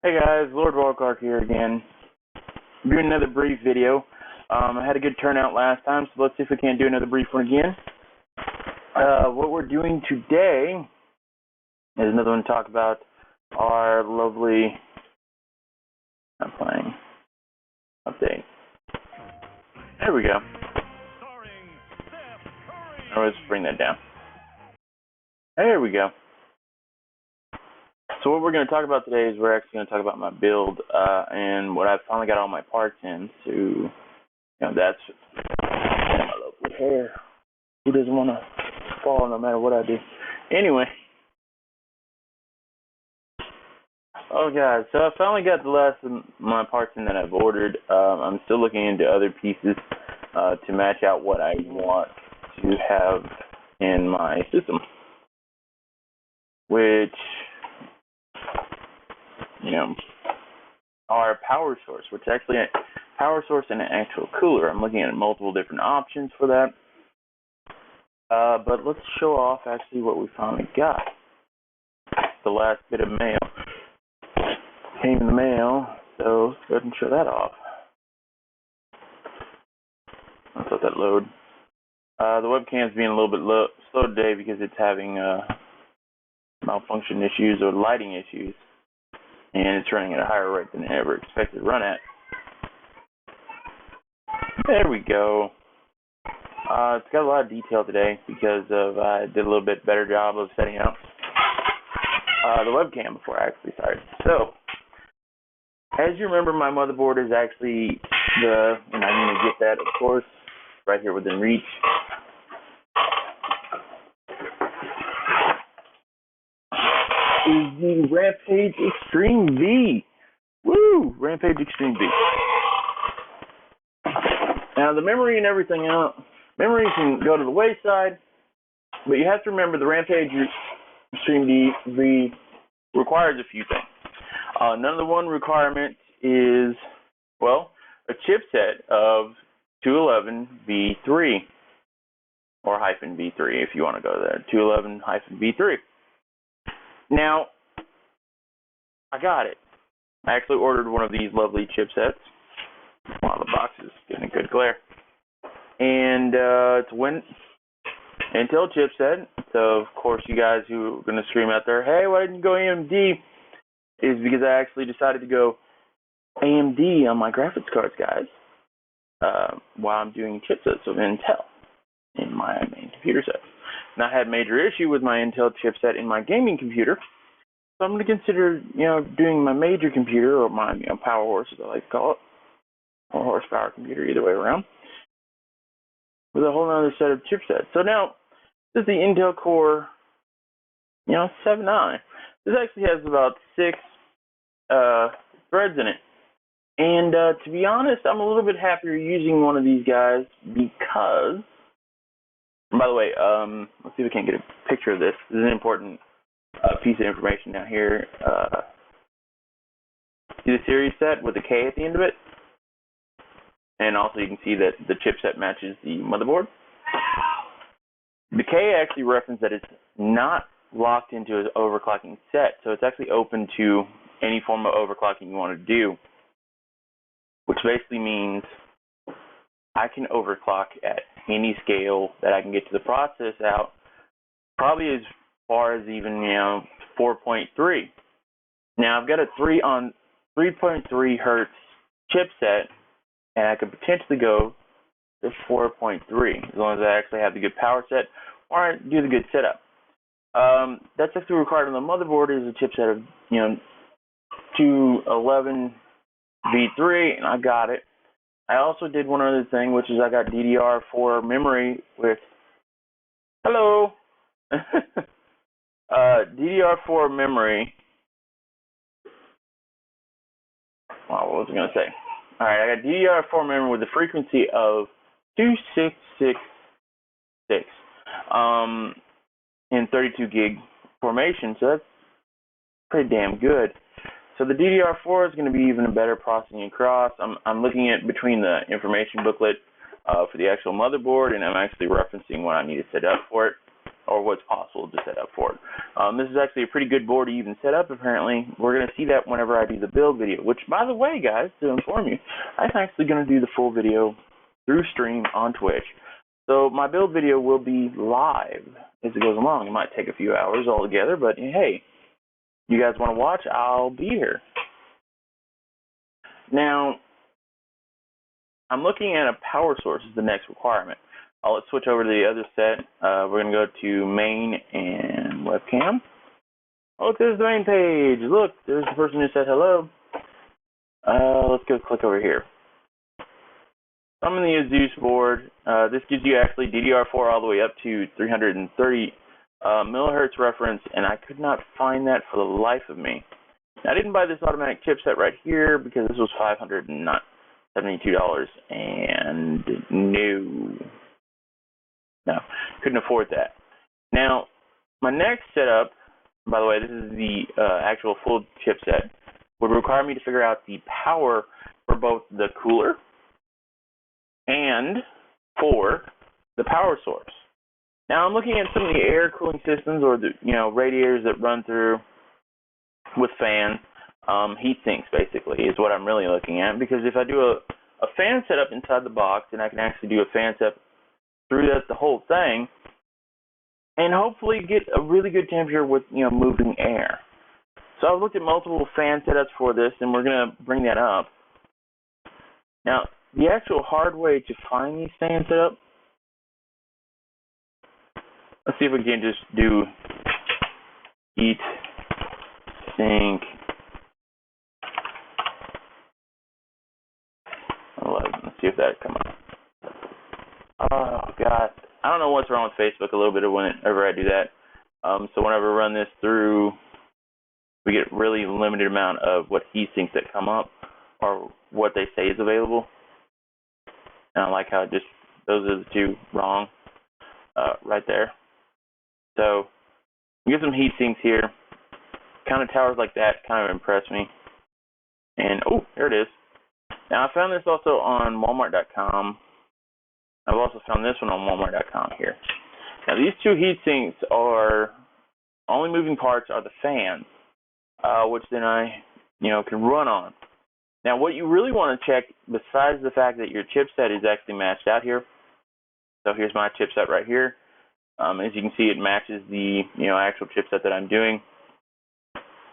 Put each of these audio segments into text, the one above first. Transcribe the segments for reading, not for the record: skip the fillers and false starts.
Hey guys, Lord Walkark here again. I'm doing another brief video. I had a good turnout last time, so let's see if we can't do another brief one again. What we're doing today is another one to talk about our lovely, I'm playing, update. There we go. Let's bring that down. There we go. So what we're going to talk about today is we're actually going to talk about my build and what I've finally got all my parts in. So, that's my lovely hair. Who doesn't want to fall no matter what I do? Anyway. Oh, God. So I finally got the last of my parts in that I've ordered. I'm still looking into other pieces to match out what I want to have in my system. Which, our power source, which actually a power source and an actual cooler. I'm looking at multiple different options for that. But let's show off actually what we finally got. The last bit of mail came in the mail, so let's go ahead and show that off. Let's let that load. The webcam's being a little bit slow today because it's having malfunction issues or lighting issues. And it's running at a higher rate than it ever expected to run at. There we go. It's got a lot of detail today because I did a little bit better job of setting up the webcam before I actually started. So, as you remember, my motherboard is actually and I'm going to get that, of course, right here within reach. Is the Rampage Extreme V. Woo! Rampage Extreme V. Now, the memory and everything else, memory can go to the wayside, but you have to remember the Rampage Extreme V requires a few things. Number one requirement is, well, a chipset of 211V3, or -V3 if you want to go there, 211-V3. Now, I got it. I actually ordered one of these lovely chipsets. Wow, the box is getting a good glare. And it's an Intel chipset. So, of course, you guys who are going to scream out there, hey, why didn't you go AMD? Is because I actually decided to go AMD on my graphics cards, guys, while I'm doing chipsets of Intel in my main computer set. And I had major issue with my Intel chipset in my gaming computer, so I'm going to consider, doing my major computer, or my power horse, as I like to call it, or horsepower computer, either way around, with a whole other set of chipsets. So now, this is the Intel Core, 7i. This actually has about 6 threads in it. And to be honest, I'm a little bit happier using one of these guys because, by the way, let's see if we can get a picture of this. This is an important piece of information down here. See the series set with the K at the end of it? And also you can see that the chipset matches the motherboard. The K actually references that it's not locked into an overclocking set, so it's actually open to any form of overclocking you want to do, which basically means I can overclock at any scale that I can get to the process out, probably as far as even, 4.3. Now, I've got a 3.3 hertz chipset, and I could potentially go to 4.3, as long as I actually have the good power set, or I do the good setup. That's actually required on the motherboard is a chipset of, 211V3, and I got it. I also did one other thing, which is I got DDR4 memory with, hello, DDR4 memory. Wow, what was I going to say? All right, I got DDR4 memory with a frequency of 2666 in 32 gig formation, so that's pretty damn good. So the DDR4 is going to be even a better processing across. I'm looking at between the information booklet for the actual motherboard, and I'm actually referencing what I need to set up for it. or what's possible to set up for it. This is actually a pretty good board to even set up, apparently. We're going to see that whenever I do the build video, which, by the way, guys, to inform you, I'm actually going to do the full video through stream on Twitch. So my build video will be live as it goes along. It might take a few hours altogether, but hey, you guys want to watch, I'll be here. Now, I'm looking at a power source as the next requirement. Let's switch over to the other set. We're going to go to main and webcam. Oh, there's the main page. Look, there's the person who said hello. Let's go click over here. I'm on the Asus board. This gives you actually DDR4 all the way up to 330 millihertz reference, and I could not find that for the life of me. Now, I didn't buy this automatic chipset right here because this was $572, and no, couldn't afford that. Now, my next setup, by the way, this is the actual full chipset, would require me to figure out the power for both the cooler and for the power source. Now, I'm looking at some of the air cooling systems, or the radiators that run through with fans, heat sinks basically is what I'm really looking at, because if I do a fan setup inside the box, then I can actually do a fan setup through the whole thing, and hopefully get a really good temperature with moving air. So I've looked at multiple fan setups for this, and we're going to bring that up. Now, the actual hard way to find these fan setups, let's see if we can just do heat sink 11. Let's see if that comes up. Oh God, I don't know what's wrong with Facebook a little bit whenever I do that. So whenever I run this through, we get really limited amount of what heat sinks that come up, or what they say is available. And I like how it just, those are the two wrong right there. So we get some heat sinks here. Kind of towers like that kind of impress me. And oh, there it is. Now I found this also on Walmart.com. I've also found this one on Walmart.com here. Now these two heat sinks are only moving parts are the fans, which then I can run on. Now what you really want to check, besides the fact that your chipset is actually matched out here. So here's my chipset right here. As you can see, it matches the actual chipset that I'm doing.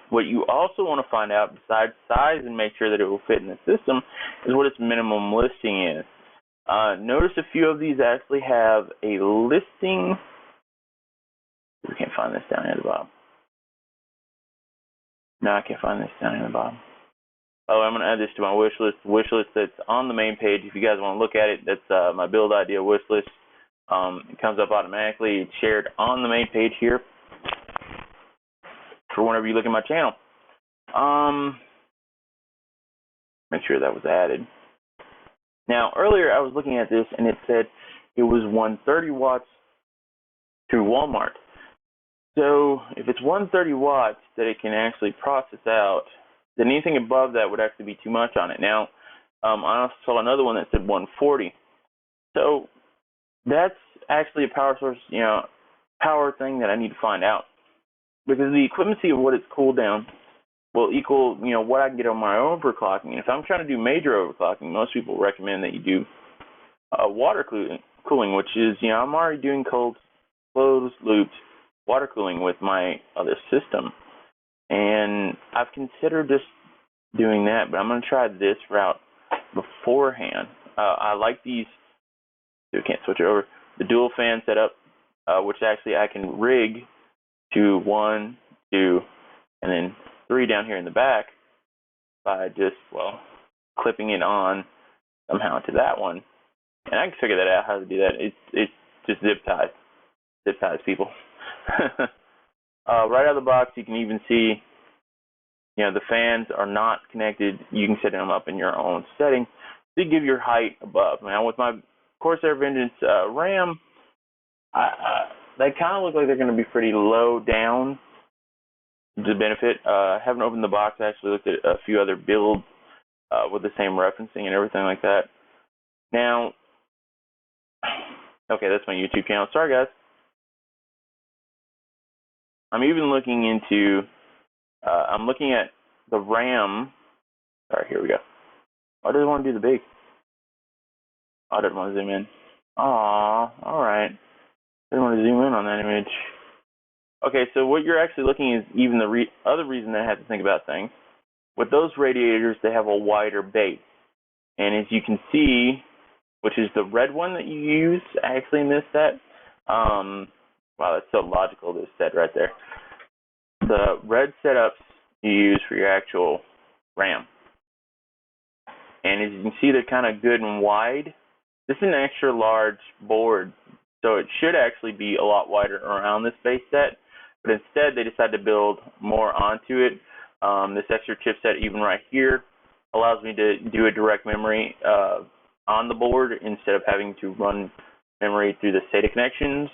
What you also want to find out, besides size and make sure that it will fit in the system, is what its minimum listing is. Notice a few of these actually have a listing. We can't find this down here at the bottom. No, I can't find this down here at the bottom. Oh, I'm going to add this to my wish list. Wish list that's on the main page. If you guys want to look at it, that's my build idea wish list. It comes up automatically. It's shared on the main page here for whenever you look at my channel. Make sure that was added. Now, earlier I was looking at this and it said it was 130 watts through Walmart. So if it's 130 watts that it can actually process out, then anything above that would actually be too much on it. Now, I also saw another one that said 140. So that's actually a power source, power thing that I need to find out. Because the equivalency of what it's cooled down will equal, what I can get on my overclocking. And if I'm trying to do major overclocking, most people recommend that you do water cooling, which is, I'm already doing closed looped water cooling with my other system. And I've considered just doing that, but I'm going to try this route beforehand. I like these, so we can't switch it over, the dual fan setup, which actually I can rig to 1, 2, and then 3 down here in the back by just, clipping it on somehow to that one. And I can figure that out, how to do that. It's just zip ties people. Right out of the box, you can even see, the fans are not connected. You can set them up in your own setting to give your height above. Now, with my Corsair Vengeance RAM, they kind of look like they're going to be pretty low down to benefit. I haven't opened the box. I actually looked at a few other builds with the same referencing and everything like that. Now, okay, that's my YouTube channel. Sorry, guys. I'm even looking into, I'm looking at the RAM. Sorry, here we go. Oh, does it want to do the big? Oh, it doesn't want to zoom in. Aw, alright. Doesn't want to zoom in on that image. Okay, so what you're actually looking is even the other reason I have to think about things. With those radiators, they have a wider base. And as you can see, which is the red one that you use actually in this set. Wow, that's so logical, this set right there. The red setups you use for your actual RAM. And as you can see, they're kind of good and wide. This is an extra large board, so it should actually be a lot wider around this base set. But instead, they decided to build more onto it. This extra chipset, even right here, allows me to do a direct memory on the board instead of having to run memory through the SATA connections.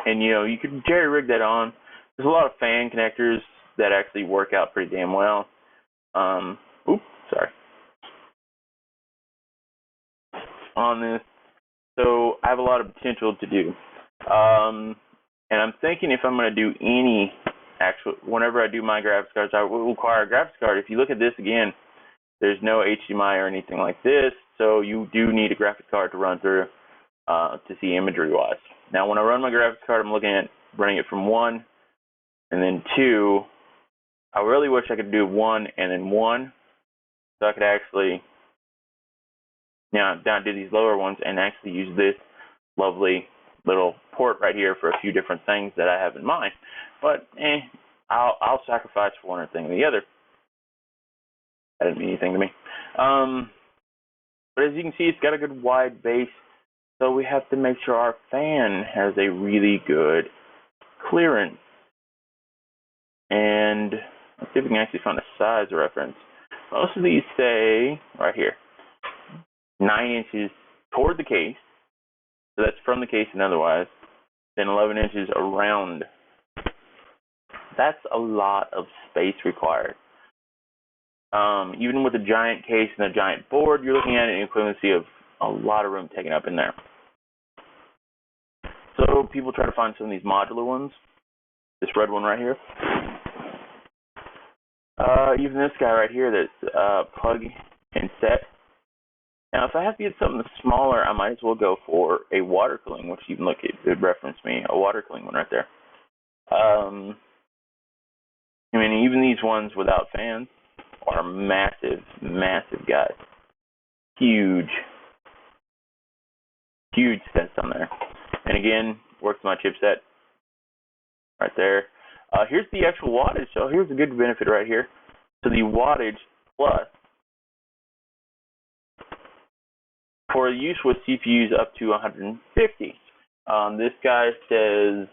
And you could jerry rig that on. There's a lot of fan connectors that actually work out pretty damn well. Oops, sorry. On this, so I have a lot of potential to do. And I'm thinking if I'm going to do any whenever I do my graphics cards, I will require a graphics card. If you look at this again, there's no HDMI or anything like this, so you do need a graphics card to run through to see imagery-wise. Now, when I run my graphics card, I'm looking at running it from 1 and then 2. I really wish I could do 1 and then 1, so I could actually down do these lower ones and actually use this lovely little port right here for a few different things that I have in mind. But I'll sacrifice for one thing or the other. That didn't mean anything to me. But as you can see, it's got a good wide base, so we have to make sure our fan has a really good clearance. And let's see if we can actually find a size reference. Most of these say right here, 9 inches toward the case, so that's from the case and otherwise, then 11 inches around. That's a lot of space required. Even with a giant case and a giant board, you're looking at an equivalency of a lot of room taken up in there. So people try to find some of these modular ones. This red one right here. Even this guy right here that's plug and set. Now, if I have to get something smaller, I might as well go for a water cooling, which even look, it referenced me, a water cooling one right there. I mean, even these ones without fans are massive, massive guys. Huge sets on there. And again, works my chipset right there. Here's the actual wattage. So here's a good benefit right here. So the wattage plus for use with CPUs up to 150. This guy says,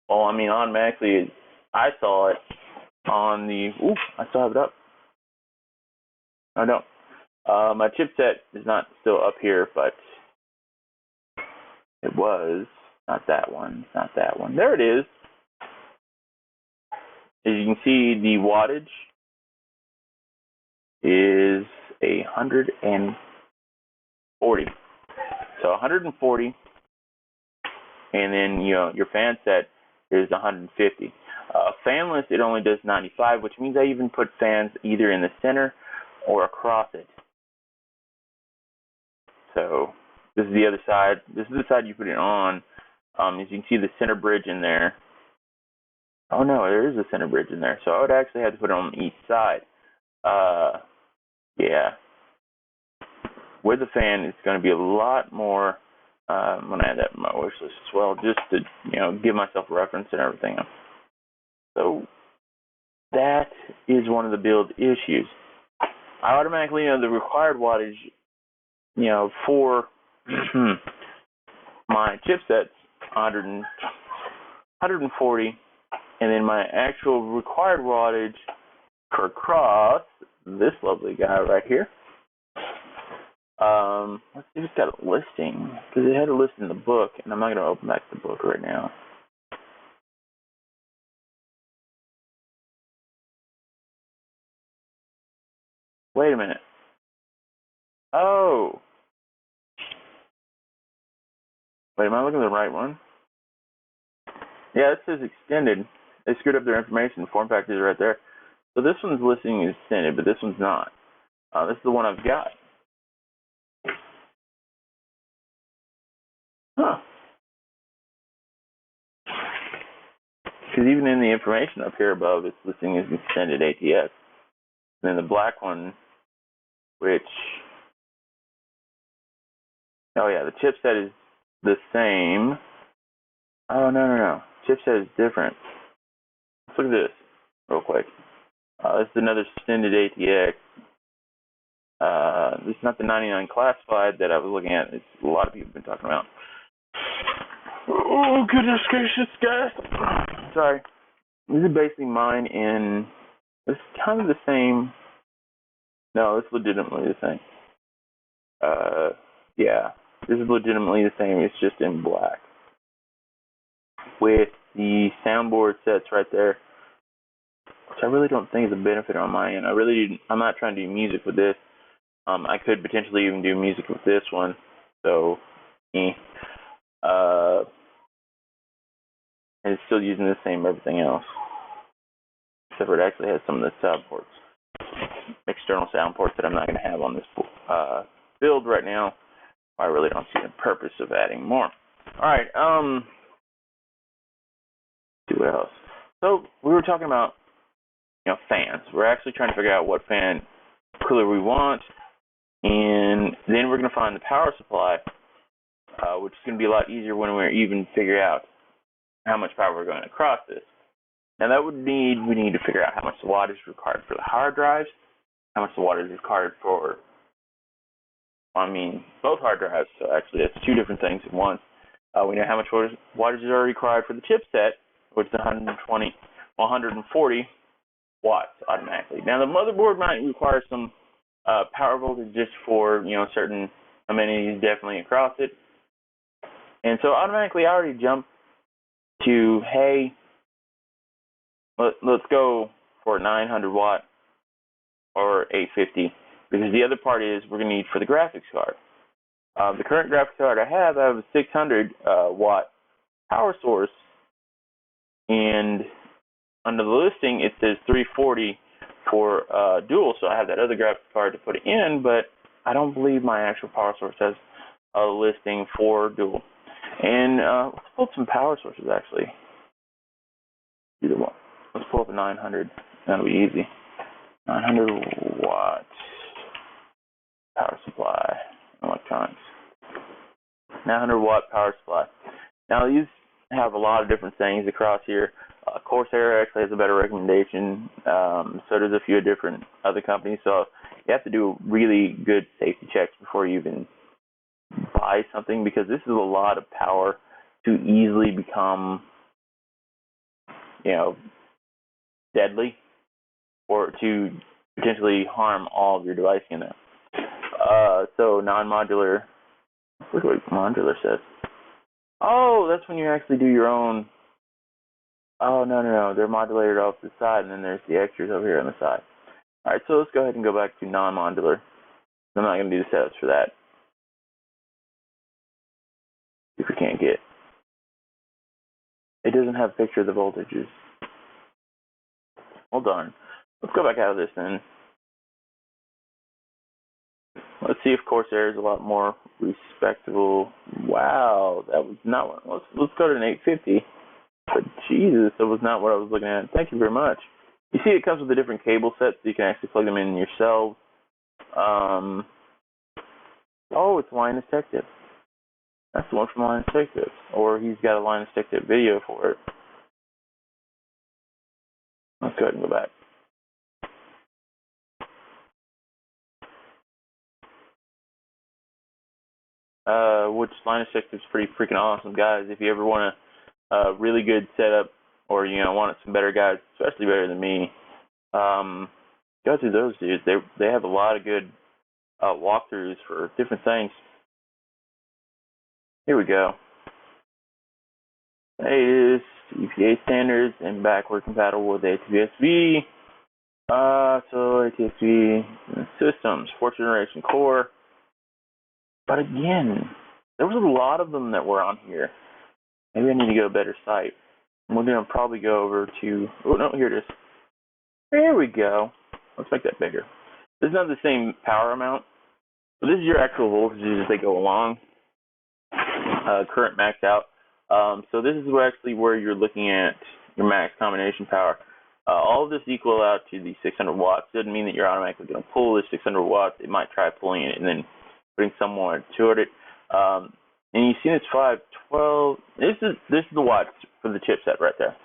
well, I mean, automatically, I saw it on the, I still have it up. I don't. My chipset is not still up here, but it was. Not that one. Not that one. There it is. As you can see, the wattage is 140. So 140, and then your fan set is 150. Fanless, it only does 95, which means I even put fans either in the center or across it. So this is the other side. This is the side you put it on. As you can see, the center bridge in there. Oh no, there is a center bridge in there. So I would actually have to put it on each side. Yeah. With the fan, it's going to be a lot more. I'm going to add that in my wish list as well, just to give myself a reference and everything. So that is one of the build issues. I automatically the required wattage, for my chipsets, 140, and then my actual required wattage for cross, this lovely guy right here. Let's see if it's got a listing, because it had a list in the book, and I'm not going to open back the book right now. Wait a minute. Oh. Wait, am I looking at the right one? Yeah, it says extended. They screwed up their information. The form factors are right there. So this one's listing is extended, but this one's not. This is the one I've got. Huh. Because even in the information up here above, it's listing as extended ATX. And then the black one, which, oh yeah, the chipset is the same. Oh, no. Chipset is different. Let's look at this real quick. This is another extended ATX. This is not the 99 classified that I was looking at. It's a lot of people have been talking about. Oh, goodness gracious, guys. Sorry. This is basically mine in, it's kind of the same. No, it's legitimately the same. Yeah, this is legitimately the same. It's just in black. With the soundboard sets right there, which I really don't think is a benefit on my end. I'm not trying to do music with this. I could potentially even do music with this one. So, and it's still using the same everything else. Except for it actually has some of the sound ports, external sound ports that I'm not going to have on this build right now. I really don't see the purpose of adding more. All right, see what else. So we were talking about, fans. We're actually trying to figure out what fan cooler we want, and then we're going to find the power supply, which is going to be a lot easier when we even figure out how much power we're going to cross this. Now that we need to figure out how much the wattage is required for the hard drives, how much the wattage is required for, both hard drives. So actually that's two different things at once. We know how much wattage is already required for the chipset, which is 140 watts automatically. Now the motherboard might require some power voltage just for, certain amenities definitely across it. And so automatically I already jumped to, hey, let's go for 900 watt or 850, because the other part is we're going to need for the graphics card. The current graphics card I have a 600 watt power source, and under the listing it says 340 for dual, so I have that other graphics card to put it in, but I don't believe my actual power source has a listing for dual. And let's pull up some power sources actually. Either one. Let's pull up a 900. That'll be easy. 900 watt power supply, electronics. 900 watt power supply. Now these have a lot of different things across here. Corsair actually has a better recommendation. So does a few different other companies. So you have to do really good safety checks before you even buy something, because this is a lot of power to easily become, deadly, or to potentially harm all of your device in there. So non-modular. Look what modular says. Oh, that's when you actually do your own. Oh, no. They're modulated off the side, and then there's the extras over here on the side. All right, so let's go ahead and go back to non-modular. I'm not going to do the setups for that. If we can't get. It doesn't have a picture of the voltages. Well, darn. Let's go back out of this then. Let's see if Corsair is a lot more respectable. Wow, that was not one. Let's go to an 850. But Jesus, that was not what I was looking at. Thank you very much. You see, it comes with a different cable set, so you can actually plug them in yourself. Oh, it's Linus Tech Tips. That's the one from Linus Tech Tips. Or he's got a Linus Tech Tip video for it. Let's go ahead and go back. Which Linus Tech Tips is pretty freaking awesome, guys. If you ever want a really good setup, or want some better guys, especially better than me, go through those dudes. They have a lot of good walkthroughs for different things. Here we go. Hey, EPA standards and backward compatible with ATVSV. So ATVSV systems, 4th generation core. But again, there was a lot of them that were on here. Maybe I need to go to a better site. We're going to probably go over to, oh no, here it is. There we go. Let's make that bigger. This is not the same power amount. So this is your actual voltages as they go along. Current max out. So this is where you're looking at your max combination power. All of this equal out to the 600 watts. Doesn't mean that you're automatically going to pull this 600 watts. It might try pulling it and then putting some more toward it. And you see it's 512. This is the watts for the chipset right there.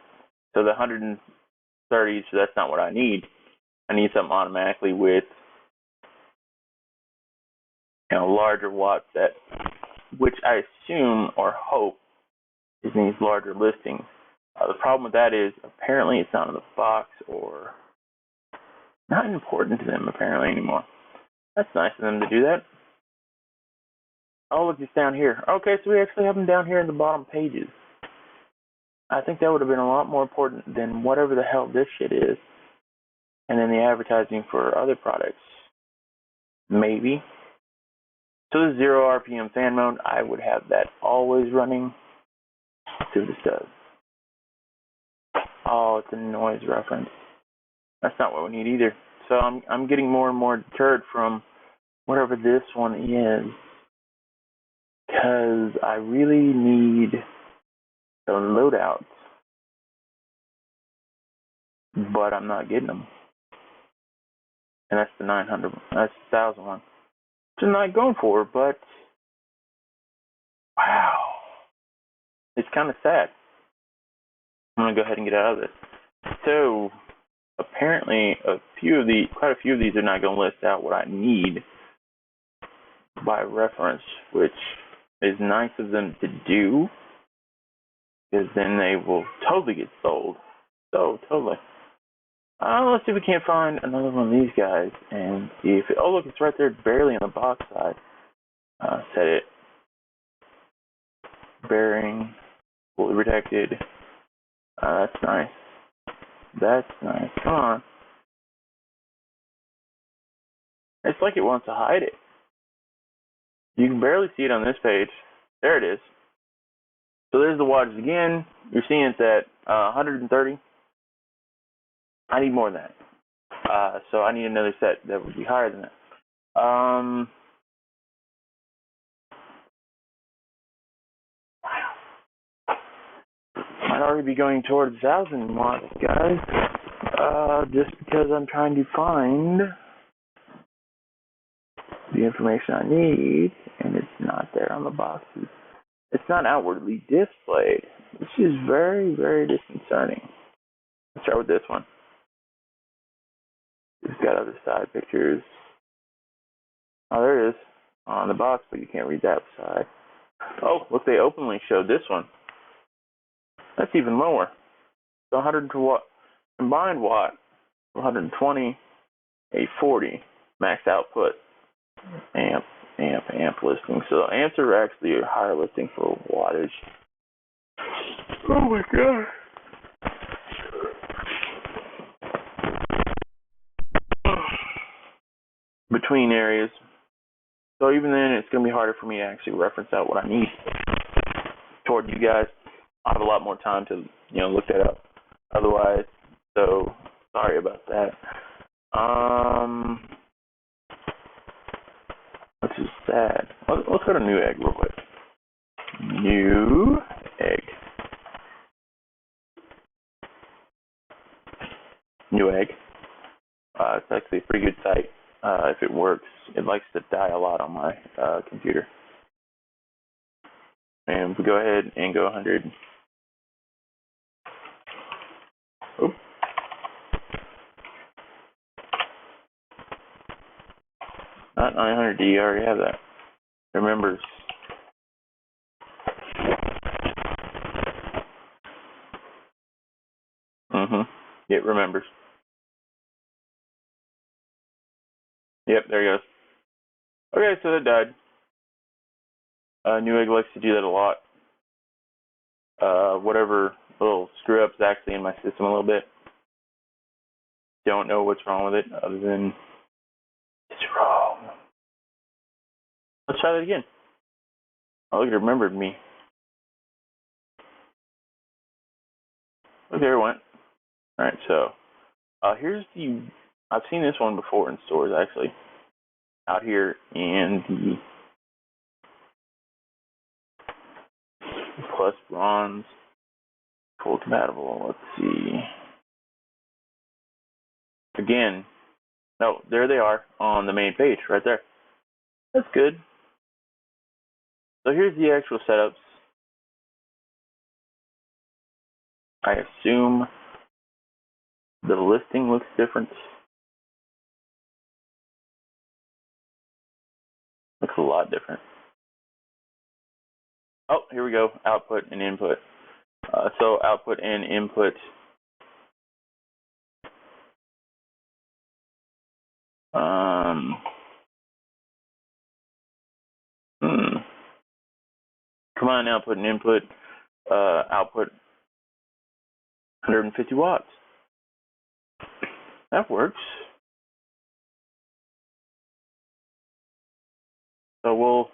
So the 130. So that's not what I need. I need something automatically with larger watt set, which I assume or hope is in these larger listings. The problem with that is apparently it's not in the box or not important to them apparently anymore. That's nice of them to do that. Oh, look, it's down here. Okay, so we actually have them down here in the bottom pages. I think that would have been a lot more important than whatever the hell this shit is. And then the advertising for other products. Maybe. So the 0 RPM fan mode, I would have that always running. Let's see what this does. Oh, it's a noise reference. That's not what we need either. So I'm getting more and more deterred from whatever this one is, because I really need the loadouts, but I'm not getting them. And that's the 900. That's the 1000 one. Which I'm not going for, but wow, it's kind of sad. I'm gonna go ahead and get out of this. So apparently, quite a few of these are not going to list out what I need by reference, which is nice of them to do, because then they will totally get sold. So totally. Let's see if we can't find another one of these guys and see if oh look, it's right there, barely on the box side. Set it. Bearing, fully protected. That's nice. That's nice. Come on. It's like it wants to hide it. You can barely see it on this page. There it is. So there's the wattage again. You're seeing it's at 130. I need more than that. So I need another set that would be higher than that. Might already be going towards 1,000 watts, guys. Just because I'm trying to find the information I need, and it's not there on the boxes. It's not outwardly displayed, which is very, very disconcerting. Let's start with this one. It's got other side pictures. Oh, there it is on the box, but you can't read that side. Oh, look, they openly showed this one. That's even lower. So 100 watt combined watt, 120, 840 max output, amp listing. So amps are actually a higher listing for wattage. Oh my god. Between areas. So even then, it's going to be harder for me to actually reference out what I need toward you guys. I have a lot more time to, look that up otherwise. So sorry about that. Which is sad. Let's go to Newegg real quick. Newegg. It's actually a pretty good site. If it works, it likes to die a lot on my computer. And we go ahead and go 100. Oop. Not 900D, I already have that. Remembers. It remembers. Yep, there it goes. Okay, so that died. Newegg likes to do that a lot. Whatever little screw up's actually in my system a little bit. Don't know what's wrong with it other than it's wrong. Let's try that again. Oh, look, it remembered me. Look, there it went. All right, so here's the. I've seen this one before in stores actually. Out here in the Plus Bronze, full compatible. Let's see. Again, no, there they are on the main page right there. That's good. So here's the actual setups. I assume the listing looks different. Looks a lot different. Oh, here we go. Output and input. So output and input. Combine output and input. Output 150 watts. That works. So we'll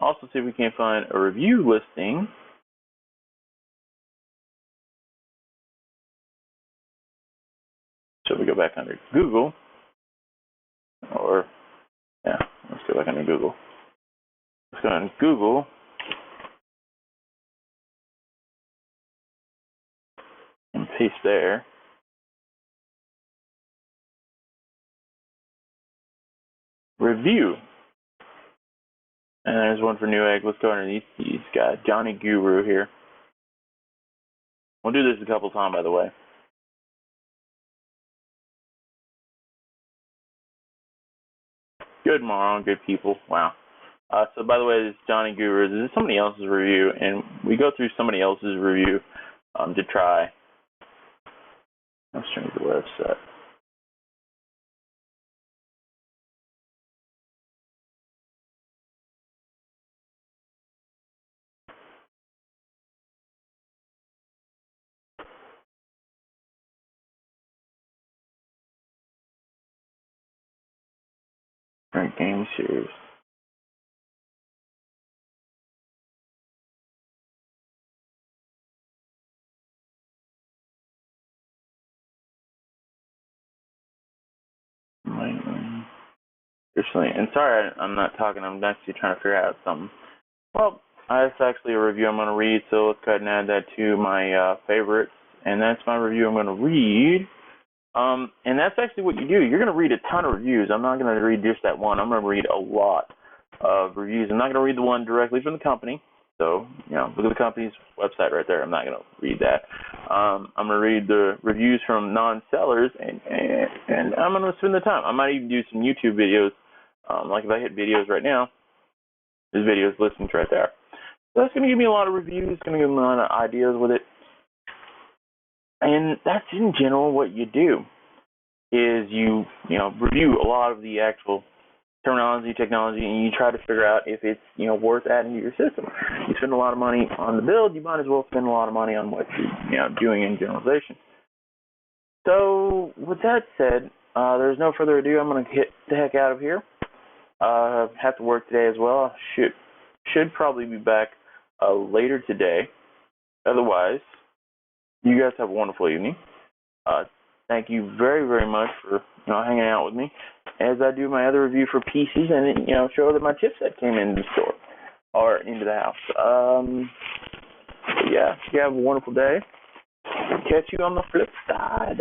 also see if we can find a review listing. So we go back under Google, or yeah, let's go back under Google. Let's go on Google. And paste there. Review. And there's one for Newegg. Let's go underneath these guys. Johnny Guru here. We'll do this a couple times, by the way. Good morning, good people. Wow. So by the way, this is Johnny Guru. This is somebody else's review, and we go through somebody else's review to try. Let's change the website. Current game series. And sorry, I'm not talking. I'm actually trying to figure out something. Well, that's actually a review I'm going to read, so let's go ahead and add that to my favorites. And that's my review I'm going to read. And that's actually what you do. You're going to read a ton of reviews. I'm not going to read just that one. I'm going to read a lot of reviews. I'm not going to read the one directly from the company. So, look at the company's website right there. I'm not going to read that. I'm going to read the reviews from non-sellers, and I'm going to spend the time. I might even do some YouTube videos. Like if I hit videos right now, there's videos listings right there. So that's going to give me a lot of reviews. It's going to give me a lot of ideas with it. And that's in general what you do, is you review a lot of the actual terminology, technology, and you try to figure out if it's worth adding to your system. You spend a lot of money on the build, you might as well spend a lot of money on what you're doing in generalization. So with that said, there's no further ado. I'm going to get the heck out of here. Have to work today as well. Should probably be back later today. Otherwise, you guys have a wonderful evening. Thank you very, very much for hanging out with me as I do my other review for PCs and show that my chipset came into the store or into the house. Yeah, you have a wonderful day. Catch you on the flip side.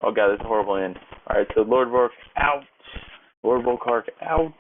Oh God, that's a horrible end. All right, so Lord Volkark out. Lord Volkark out.